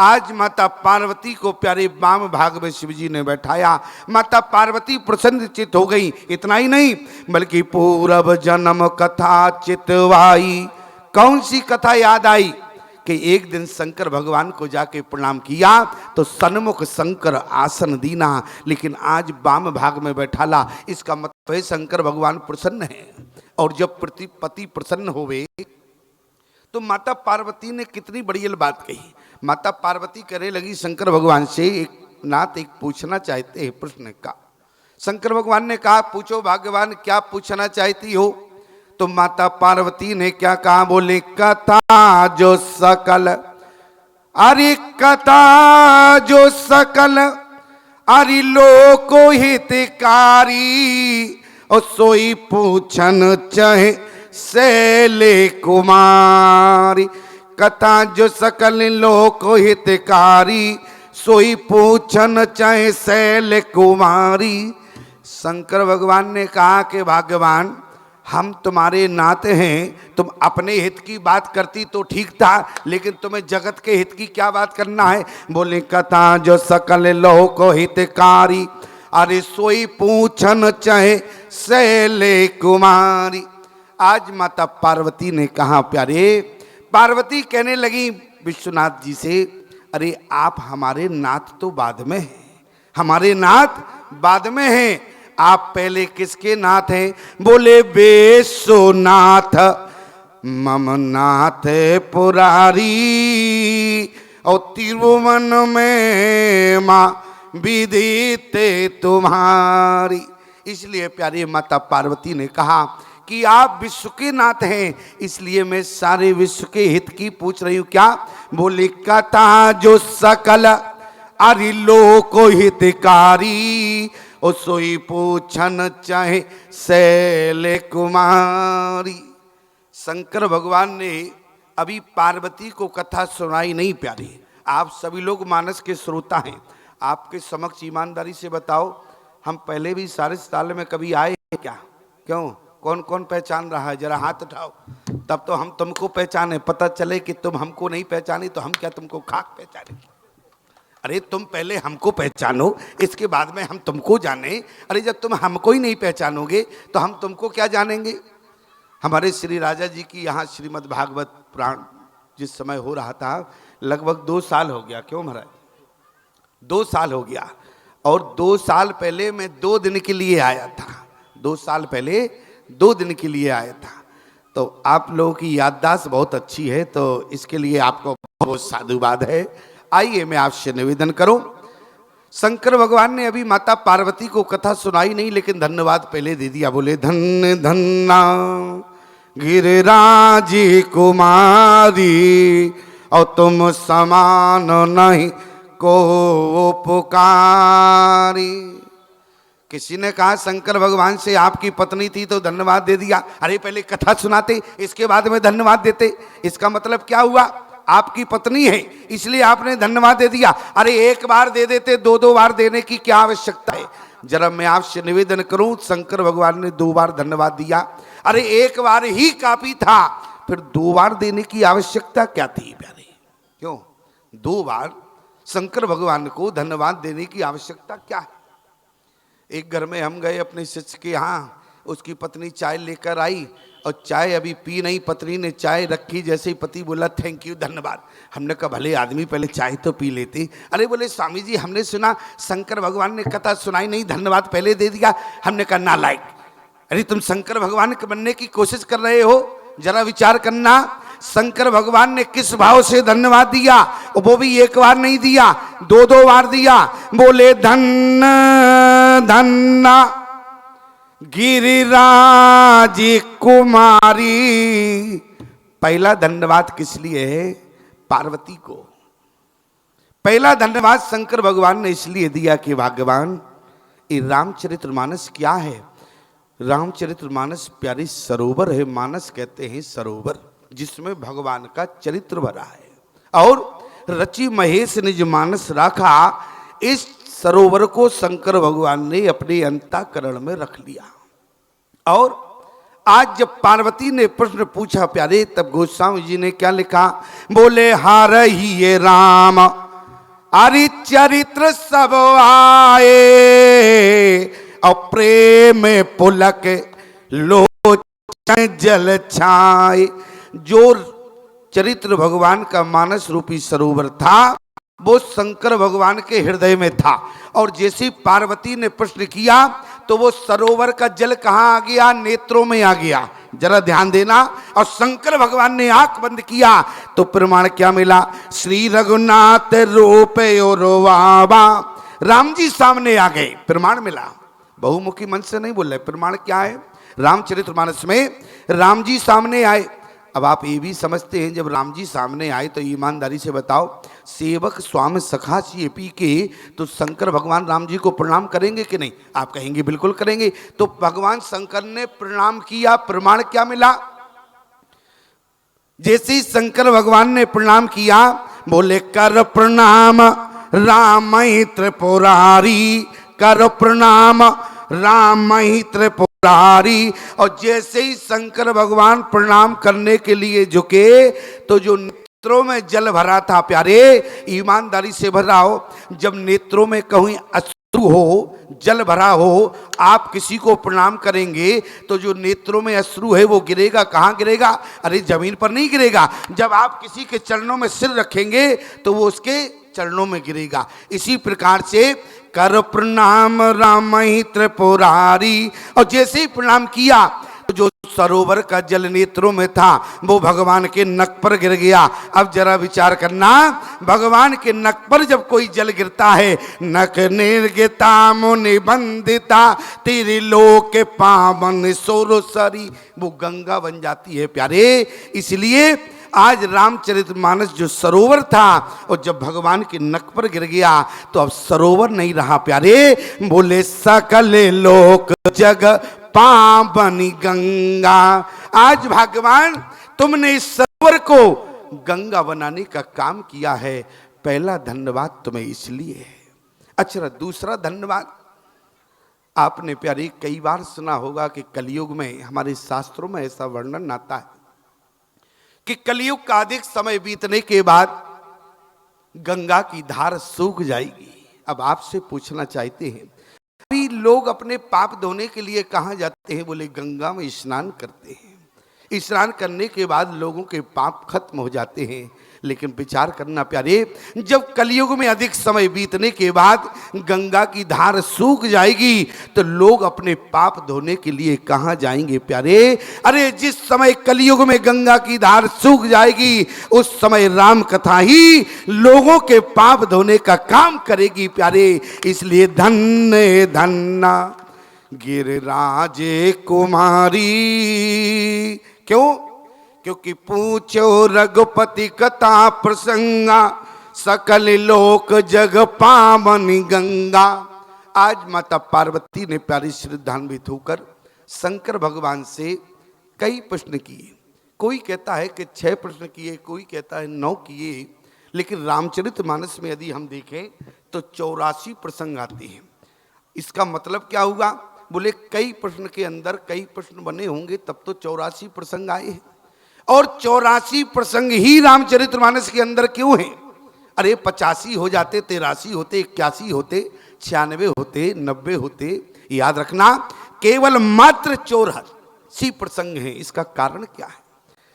आज माता पार्वती को प्यारे वाम भाग में शिव जी ने बैठाया। माता पार्वती प्रसन्नचित हो गई। इतना ही नहीं बल्कि पूर्व जन्म कथा चितवाई। कौन सी कथा याद आई कि एक दिन शंकर भगवान को जाके प्रणाम किया तो सन्मुख शंकर आसन दीना, लेकिन आज वाम भाग में बैठाला। इसका मतलब है शंकर भगवान प्रसन्न है। और जब पति प्रसन्न होवे तो माता पार्वती ने कितनी बढ़िया बात कही। माता पार्वती कहने लगी शंकर भगवान से, एक पूछना चाहते हैं प्रश्न का। शंकर भगवान ने कहा पूछो भगवान क्या पूछना चाहती हो। तो माता पार्वती ने क्या कहा, बोले कथा जो सकल, अरे कथा जो सकल अरे लोको हितकारी, और सोई पूछन चाहे शैले कुमारी। कथा जो सकल लोको हितकारी, सोई पूछन चाहे शैल कुमारी। शंकर भगवान ने कहा कि भगवान हम तुम्हारे नाते हैं, तुम अपने हित की बात करती तो ठीक था, लेकिन तुम्हें जगत के हित की क्या बात करना है। बोले कथा जो सकल लोक हितकारी, अरे सोई पूछन चाहे शैले कुमारी। आज माता पार्वती ने कहा, प्यारे पार्वती कहने लगी विश्वनाथ जी से, अरे आप हमारे नाथ तो बाद में हैं, हमारे नाथ बाद में हैं, आप पहले किसके नाथ हैं। बोले विश्वनाथ मम नाथ पुरारी, और तिरुवन में माँ विदिते तुम्हारी। इसलिए प्यारी माता पार्वती ने कहा कि आप विश्व के नाथ हैं, इसलिए मैं सारे विश्व के हित की पूछ रही हूँ। क्या। बोले कथा जो सकल अरि लोक हितकारी, और सोई पूछन चाहे शैले कुमारी। शंकर भगवान ने अभी पार्वती को कथा सुनाई नहीं प्यारी। आप सभी लोग मानस के श्रोता हैं, आपके समक्ष ईमानदारी से बताओ, हम पहले भी सारे साल में कभी आए हैं क्या। क्यों, कौन कौन पहचान रहा है, जरा हाथ उठाओ, तब तो हम तुमको पहचाने। पता चले कि तुम हमको नहीं पहचानी तो हम क्या तुमको खाक पहचाने। अरे तुम पहले हमको पहचानो, इसके बाद में हम तुमको जाने। अरे जब तुम हमको ही नहीं पहचानोगे तो हम तुमको क्या जानेंगे। हमारे श्री राजा जी की यहाँ श्रीमद् भागवत पुराण जिस समय हो रहा था, लगभग 2 साल हो गया। क्यों महाराज, 2 साल हो गया। और 2 साल पहले मैं 2 दिन के लिए आया था, 2 साल पहले 2 दिन के लिए आया था। तो आप लोगों की याददाश्त बहुत अच्छी है, तो इसके लिए आपको बहुत साधुवाद है। आइए मैं आपसे निवेदन करूं, शंकर भगवान ने अभी माता पार्वती को कथा सुनाई नहीं, लेकिन धन्यवाद पहले दे दिया। बोले धन्य धन्ना गिरिराज कुमारी, और तुम समान नहीं को पुकारी। किसी ने कहा शंकर भगवान से आपकी पत्नी थी तो धन्यवाद दे दिया। अरे पहले कथा सुनाते इसके बाद में धन्यवाद देते। इसका मतलब क्या हुआ, आपकी पत्नी है इसलिए आपने धन्यवाद दे दिया। अरे एक बार दे देते, 2 बार देने की क्या आवश्यकता है। जरा मैं आपसे निवेदन करूं, शंकर भगवान ने 2 बार धन्यवाद दिया। अरे एक बार ही काफी था, फिर 2 बार देने की आवश्यकता क्या थी प्यारे। क्यों 2 बार शंकर भगवान को धन्यवाद देने की आवश्यकता क्या है। एक घर में हम गए अपने शिष्य के यहाँ, उसकी पत्नी चाय लेकर आई और चाय अभी पी नहीं, पत्नी ने चाय रखी, जैसे ही पति बोला थैंक यू धन्यवाद। हमने कहा भले आदमी पहले चाय तो पी लेते। अरे बोले स्वामी जी हमने सुना शंकर भगवान ने कथा सुनाई नहीं, धन्यवाद पहले दे दिया। हमने कहा नालायक, अरे तुम शंकर भगवान के बनने की कोशिश कर रहे हो, जरा विचार करना। शंकर भगवान ने किस भाव से धन्यवाद दिया, वो भी एक बार नहीं दिया, 2 बार दिया। बोले धन्य धन्ना गिरिराज कुमारी। पहला धन्यवाद किस लिए है, पार्वती को। पहला धन्यवाद शंकर भगवान ने इसलिए दिया कि भगवान ये रामचरितमानस क्या है। रामचरितमानस प्यारी सरोवर है, मानस कहते हैं सरोवर, जिसमें भगवान का चरित्र भरा है। और रचि महेश निज मानस राखा, इस सरोवर को शंकर भगवान ने अपने अंतःकरण में रख लिया। और आज जब पार्वती ने प्रश्न पूछा प्यारे, तब गोस्वामी जी ने क्या लिखा। बोले हार ही ये राम अरि चरित्र सब आए और प्रेम पुलक लोचन जल छाए। जो चरित्र भगवान का मानस रूपी सरोवर था वो शंकर भगवान के हृदय में था। और जैसे पार्वती ने प्रश्न किया तो वो सरोवर का जल कहां आ गया? नेत्रों में आ गया। जरा ध्यान देना। और शंकर भगवान ने आंख बंद किया तो प्रमाण क्या मिला? श्री रघुनाथ रूप और बाबा, राम जी सामने आ गए। प्रमाण मिला, बहुमुखी मन से नहीं बोल रहे। प्रमाण क्या है? रामचरितमानस में राम जी सामने आए। अब आप ये भी समझते हैं जब राम जी सामने आए तो ईमानदारी से बताओ, सेवक स्वामी सखा चाहिए पी के तो शंकर भगवान राम जी को प्रणाम करेंगे कि नहीं? आप कहेंगे बिल्कुल करेंगे। तो भगवान शंकर ने प्रणाम किया। प्रमाण क्या मिला? जैसे ही शंकर भगवान ने प्रणाम किया बोले कर प्रणाम राम त्रिपुरारी, कर प्रणाम राम त्रिपुरारी। और जैसे ही शंकर भगवान प्रणाम करने के लिए झुके तो जो नेत्रों में जल भरा था, प्यारे ईमानदारी से भराओ, जब नेत्रों में कहीं अश्रु हो, जल भरा हो, आप किसी को प्रणाम करेंगे तो जो नेत्रों में अश्रु है वो गिरेगा। कहाँ गिरेगा? अरे जमीन पर नहीं गिरेगा। जब आप किसी के चरणों में सिर रखेंगे तो वो उसके चरणों में गिरेगा। इसी प्रकार से कर प्रणाम राम त्रिपुरारी। और जैसे ही प्रणाम किया जो सरोवर का जल नेत्रों में था वो भगवान के नक पर गिर गया। अब जरा विचार करना, भगवान के नक पर जब कोई जल गिरता है, नक निर्गिता मुनि बंदिता तेरे लोक पावन सोरसरी, वो गंगा बन जाती है प्यारे। इसलिए आज रामचरितमानस जो सरोवर था और जब भगवान के नक पर गिर गया तो अब सरोवर नहीं रहा प्यारे। बोले सकल लोक जग पावनी गंगा। आज भगवान तुमने इस सरोवर को गंगा बनाने का काम किया है। पहला धन्यवाद तुम्हें इसलिए है। अच्छा, दूसरा धन्यवाद, आपने प्यारी कई बार सुना होगा कि कलयुग में हमारे शास्त्रों में ऐसा वर्णन आता है कि कलयुग का अधिक समय बीतने के बाद गंगा की धार सूख जाएगी। अब आपसे पूछना चाहते हैं, अभी लोग अपने पाप धोने के लिए कहाँ जाते हैं? बोले गंगा में स्नान करते हैं। स्नान करने के बाद लोगों के पाप खत्म हो जाते हैं। लेकिन विचार करना प्यारे, जब कलयुग में अधिक समय बीतने के बाद गंगा की धार सूख जाएगी तो लोग अपने पाप धोने के लिए कहाँ जाएंगे प्यारे? अरे जिस समय कलयुग में गंगा की धार सूख जाएगी उस समय राम कथा ही लोगों के पाप धोने का काम करेगी प्यारे। इसलिए धन्य धन्ना गिरिराज कुमारी। क्यों? क्योंकि पूछो रघुपति कथा प्रसंगा सकल लोक जग पावनी गंगा। आज माता पार्वती ने प्यारी श्रद्धान्वित होकर शंकर भगवान से कई प्रश्न किए। कोई कहता है कि 6 प्रश्न किए, कोई कहता है 9 किए, लेकिन रामचरितमानस में यदि हम देखें तो 84 प्रसंग आते हैं। इसका मतलब क्या हुआ? बोले कई प्रश्न के अंदर कई प्रश्न बने होंगे तब तो 84 प्रसंग आए हैं। और 84 प्रसंग ही रामचरितमानस के अंदर क्यों हैं? अरे 85 हो जाते, 83 होते, 81 होते, 96 होते, 90 होते। याद रखना, केवल मात्र 84 प्रसंग हैं। इसका कारण क्या है?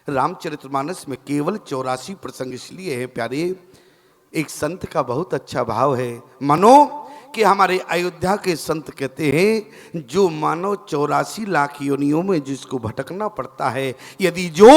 रामचरितमानस में केवल 84 प्रसंग इसलिए है प्यारे। एक संत का बहुत अच्छा भाव है, मनो कि हमारे अयोध्या के संत कहते हैं जो मानो 84 लाख योनियों में जिसको भटकना पड़ता है, यदि जो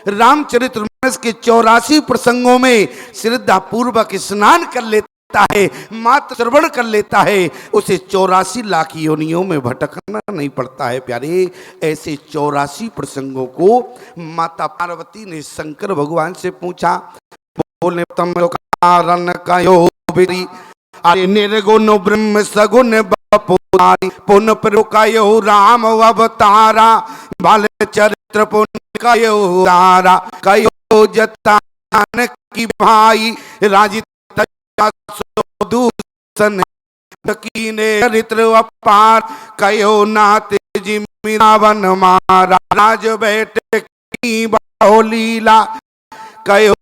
रामचरितमानस के 84 प्रसंगों में श्रद्धा पूर्वक स्नान कर लेता है, मात्र श्रवण कर लेता है, उसे 84 लाख योनियों में भटकना नहीं पड़ता है प्यारे। ऐसे 84 प्रसंगों को माता पार्वती ने शंकर भगवान से पूछा। बोले तम कारण कयो बिरी अरे निर्गुण ब्रह्म सगुण बपुरारी पुन प्रकायो राम अवतारा बाल चरित्र पुण्य कयो तारा कयो जतान की भाई राजित दूषण कीने चरित्र अपार कयो नाते जिमिरावन मारा राज बैठे की बहु लीला कयो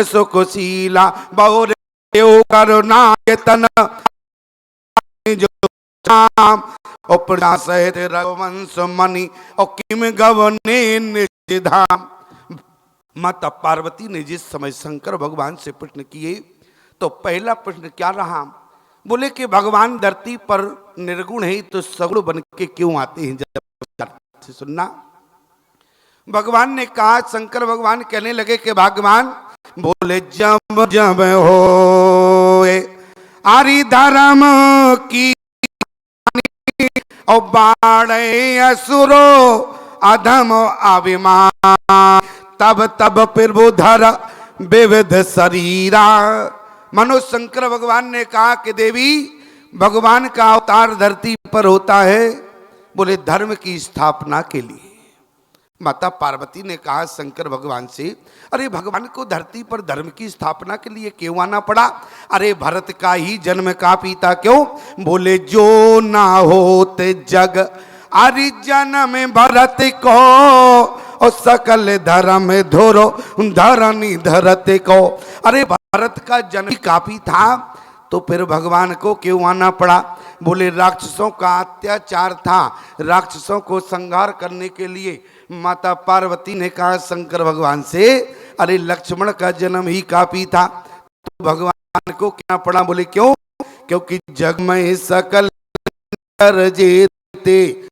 सुखशीला बहु यो करुणायतन जो नाम और प्रजा सहित रघुवंश मणि और किम गवने निज धाम। माता पार्वती ने जिस समय शंकर भगवान से प्रश्न किए तो पहला प्रश्न क्या रहा? बोले कि भगवान धरती पर निर्गुण है तो सगुण बन के क्यों आते हैं? जब से सुनना, भगवान ने कहा, शंकर भगवान कहने लगे कि भगवान बोले जब जब हो आरी धर्म की और बाड़े असुरो अधम अभिमान तब तब प्रभुधर विविध शरीरा। मनो शंकर भगवान ने कहा कि देवी, भगवान का अवतार धरती पर होता है बोले धर्म की स्थापना के लिए। माता पार्वती ने कहा शंकर भगवान से, अरे भगवान को धरती पर धर्म की स्थापना के लिए क्यों आना पड़ा? अरे भरत का ही जन्म का पिता क्यों? बोले जो ना होते जग अरे जन्म भरत को और सकल धर्म धोरो धरनी धरत को। अरे भरत का जन्म काफी था तो फिर भगवान को क्यों आना पड़ा? बोले राक्षसों का अत्याचार था, राक्षसों को संहार करने के लिए माता पार्वती ने कहा शंकर भगवान से, अरे लक्ष्मण का जन्म ही काफी था तो भगवान को क्या पड़ा? बोले क्यों? क्योंकि जग में सकल जेते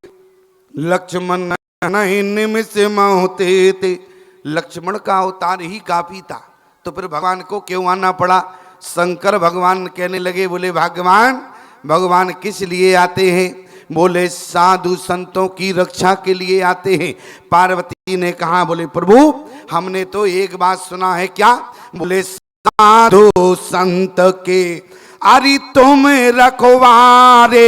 लक्ष्मण नहीं निमिष होते थे। लक्ष्मण का अवतार ही काफी था तो फिर भगवान को क्यों आना पड़ा? शंकर भगवान कहने लगे, बोले भगवान किस लिए आते हैं? बोले साधु संतों की रक्षा के लिए आते हैं। पार्वती ने कहा, बोले प्रभु हमने तो एक बात सुना है। क्या? बोले साधु संत के अरे तुम रखवारे।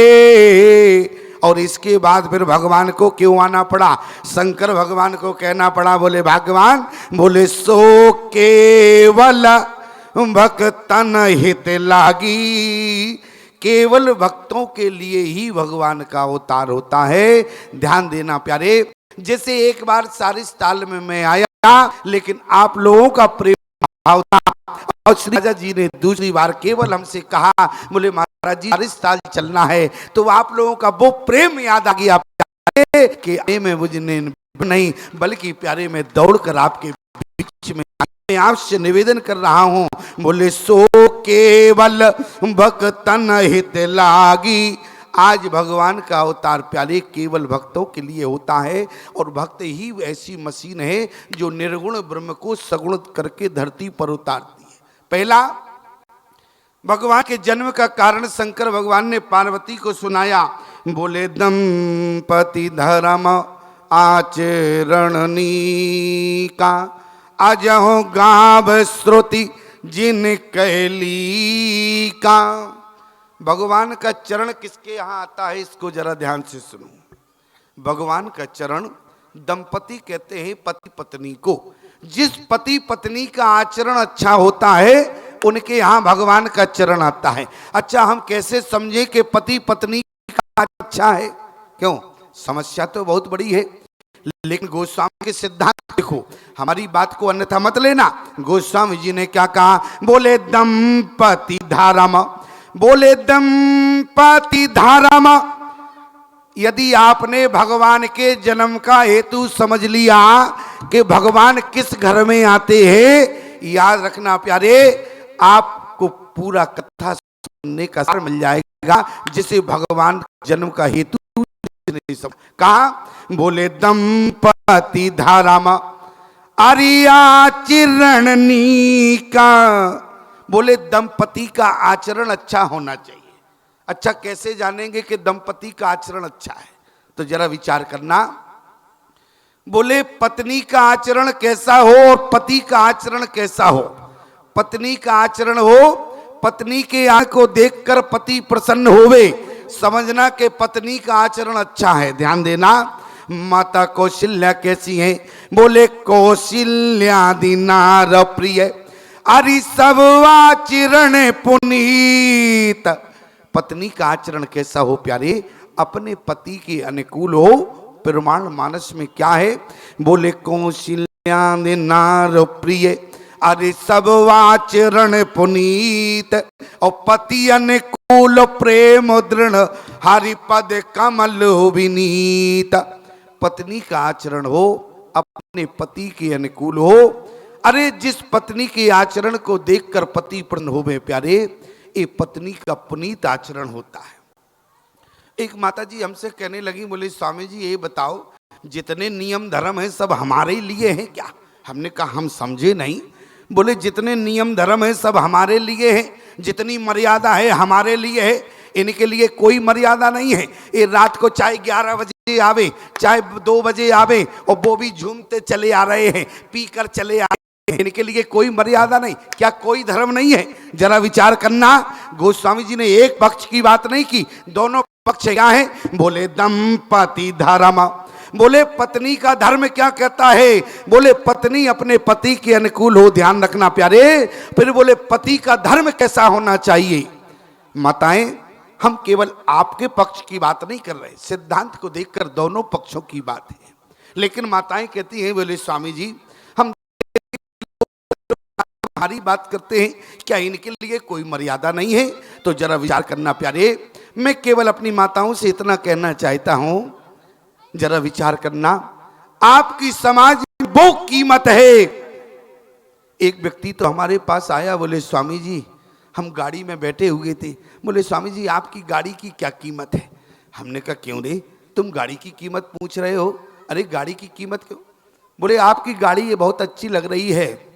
और इसके बाद फिर भगवान को क्यों आना पड़ा? शंकर भगवान को कहना पड़ा, बोले भगवान बोले सो केवल भक्तन हित लागी। केवल भक्तों के लिए ही भगवान का अवतार होता है। ध्यान देना प्यारे, जैसे एक बार सारिस ताल में मैं आया लेकिन आप लोगों का प्रेम भाव था और श्री राजा जी ने दूसरी बार केवल हमसे कहा, बोले महाराज जी सारिस ताल चलना है, तो आप लोगों का वो प्रेम याद आ गया कि मैं मुझे नहीं बल्कि प्यारे में दौड़कर आपके बीच में मैं आपसे निवेदन कर रहा हूं। बोले सो केवल भक्तन हित लागी। आज भगवान का अवतार प्यारे केवल भक्तों के लिए होता है और भक्त ही ऐसी मशीन है जो निर्गुण ब्रह्म को सगुण करके धरती पर उतारती है। पहला, भगवान के जन्म का कारण शंकर भगवान ने पार्वती को सुनाया। बोले दंपति धर्म आचरणनी का अजहो गाव श्रुति जिन कैली का। भगवान का चरण किसके यहाँ आता है इसको जरा ध्यान से सुनो। भगवान का चरण दंपति कहते हैं पति पत्नी को। जिस पति पत्नी का आचरण अच्छा होता है उनके यहाँ भगवान का चरण आता है। अच्छा, हम कैसे समझें कि पति पत्नी का अच्छा है? क्यों? समस्या तो बहुत बड़ी है, लेकिन गोस्वामी के सिद्धांत देखो, हमारी बात को अन्यथा मत लेना। गोस्वामी जी ने क्या कहा? बोले दंपति धारम। बोले दंपति धारम, यदि आपने भगवान के जन्म का हेतु समझ लिया कि भगवान किस घर में आते हैं, याद रखना प्यारे, आपको पूरा कथा सुनने का सार मिल जाएगा जिसे भगवान जन्म का हेतु नहीं सब। कहा? बोले दंपति धाराम अरिया चिरणनी का। बोले दंपति का आचरण अच्छा होना चाहिए। अच्छा, कैसे जानेंगे कि दंपति का आचरण अच्छा है? तो जरा विचार करना। बोले पत्नी का आचरण कैसा हो और पति का आचरण कैसा हो? पत्नी का आचरण हो, पत्नी के आंख को देखकर पति प्रसन्न होवे, समझना कि पत्नी का आचरण अच्छा है। ध्यान देना। माता कौशल्या कैसी है? बोले कौशल्यादि नार प्रिय अरि सब आचरण पुनीत। पत्नी का आचरण कैसा हो प्यारे? अपने पति के अनुकूल हो। प्रमाण मानस में क्या है? बोले कौशल्यादि नार प्रिय अरे सब आचरण पुनीत और पति अनुकूल प्रेम दृढ़ हरिपद कमल विनीत। पत्नी का आचरण हो अपने पति के अनुकूल हो। अरे जिस पत्नी के आचरण को देखकर पति प्रसन्न होवे प्यारे, ये पत्नी का पुनीत आचरण होता है। एक माता जी हमसे कहने लगी, बोले स्वामी जी ये बताओ जितने नियम धर्म हैं सब हमारे लिए हैं क्या? हमने कहा हम समझे नहीं। बोले जितने नियम धर्म हैं सब हमारे लिए हैं, जितनी मर्यादा है हमारे लिए है, इनके लिए कोई मर्यादा नहीं है। ये रात को चाहे 11 बजे आवे चाहे 2 बजे आवे और वो भी झूमते चले आ रहे हैं, पीकर चले आ रहे हैं, इनके लिए कोई मर्यादा नहीं। क्या कोई धर्म नहीं है? जरा विचार करना। गोस्वामी जी ने एक पक्ष की बात नहीं की, दोनों पक्ष क्या है? बोले दंपति धर्म। बोले पत्नी का धर्म क्या कहता है? बोले पत्नी अपने पति के अनुकूल हो, ध्यान रखना प्यारे। फिर बोले पति का धर्म कैसा होना चाहिए? माताएं, हम केवल आपके पक्ष की बात नहीं कर रहे, सिद्धांत को देखकर दोनों पक्षों की बात है। लेकिन माताएं कहती हैं, बोले स्वामी जी हम हमारी बात करते हैं, क्या इनके लिए कोई मर्यादा नहीं है? तो जरा विचार करना प्यारे। मैं केवल अपनी माताओं से इतना कहना चाहता हूं, जरा विचार करना। आपकी समाज में वो कीमत है। एक व्यक्ति तो हमारे पास आया, बोले स्वामी जी हम गाड़ी में बैठे हुए थे, बोले स्वामी जी आपकी गाड़ी की क्या कीमत है? हमने कहा क्यों रे, तुम गाड़ी की कीमत पूछ रहे हो? अरे गाड़ी की कीमत क्यों? बोले आपकी गाड़ी ये बहुत अच्छी लग रही है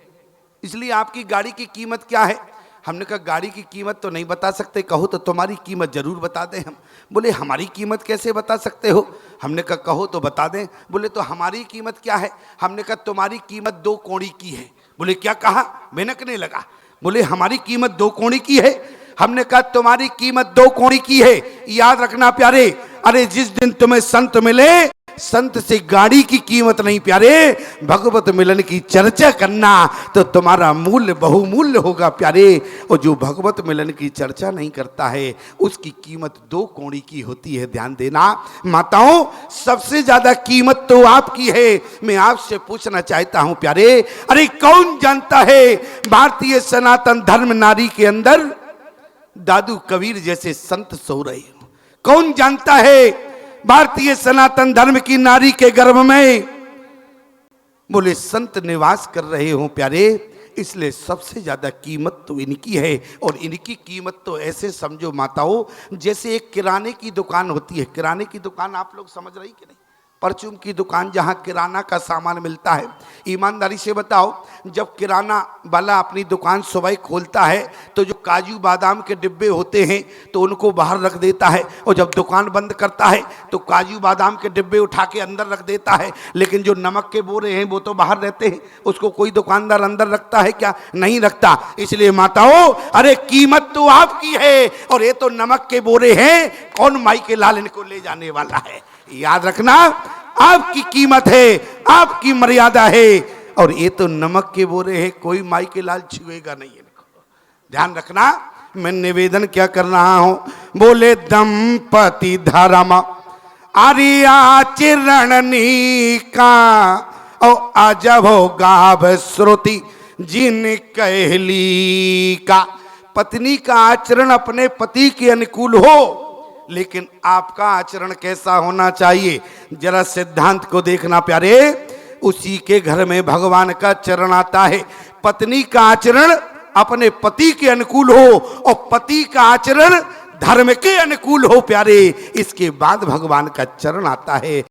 इसलिए आपकी गाड़ी की कीमत क्या है? हमने कहा गाड़ी की कीमत तो नहीं बता सकते, कहो तो तुम्हारी कीमत जरूर बता दें हम। बोले हमारी कीमत कैसे बता सकते हो? हमने कहा कहो तो बता दें। बोले तो हमारी कीमत क्या है? हमने कहा तुम्हारी कीमत 2 कौड़ी की है। बोले क्या कहा? भनकने लगा। बोले हमारी कीमत 2 कौड़ी की है। हमने कहा तुम्हारी कीमत 2 कौड़ी की है। याद रखना प्यारे, अरे जिस दिन तुम्हें संत मिले, संत से गाड़ी की कीमत नहीं प्यारे, भगवत मिलन की चर्चा करना तो तुम्हारा मूल्य बहुमूल्य होगा प्यारे। और जो भगवत मिलन की चर्चा नहीं करता है उसकी कीमत 2 कौड़ी की होती है। ध्यान देना माताओं, सबसे ज्यादा कीमत तो आपकी है। मैं आपसे पूछना चाहता हूं प्यारे, अरे कौन जानता है भारतीय सनातन धर्म नारी के अंदर दादू कबीर जैसे संत सो रहे? कौन जानता है भारतीय सनातन धर्म की नारी के गर्भ में बोले संत निवास कर रहे हो प्यारे? इसलिए सबसे ज्यादा कीमत तो इनकी है। और इनकी कीमत तो ऐसे समझो माताओं, जैसे एक किराने की दुकान होती है। किराने की दुकान आप लोग समझ रही कि नहीं? परचून की दुकान जहां किराना का सामान मिलता है। ईमानदारी से बताओ, जब किराना वाला अपनी दुकान सुबह खोलता है तो जो काजू बादाम के डिब्बे होते हैं तो उनको बाहर रख देता है, और जब दुकान बंद करता है तो काजू बादाम के डिब्बे उठा के अंदर रख देता है। लेकिन जो नमक के बोरे हैं वो तो बाहर रहते हैं, उसको कोई दुकानदार अंदर रखता है क्या? नहीं रखता। इसलिए माताओं, अरे कीमत तो आपकी है, और ये तो नमक के बोरे हैं, कौन माई के लाल इनको ले जाने वाला है? याद रखना, आपकी कीमत है, आपकी मर्यादा है। और ये तो नमक के बोरे हैं, कोई माई के लाल छुएगा नहीं इनको। ध्यान रखना। मैं निवेदन क्या कर रहा हूं? बोले दंपति धर्म आचरणनी का और अजब हो गाव श्रुति जिन कहली का। पत्नी का आचरण अपने पति के अनुकूल हो, लेकिन आपका आचरण कैसा होना चाहिए? जरा सिद्धांत को देखना प्यारे। उसी के घर में भगवान का चरण आता है। पत्नी का आचरण अपने पति के अनुकूल हो और पति का आचरण धर्म के अनुकूल हो प्यारे। इसके बाद भगवान का चरण आता है।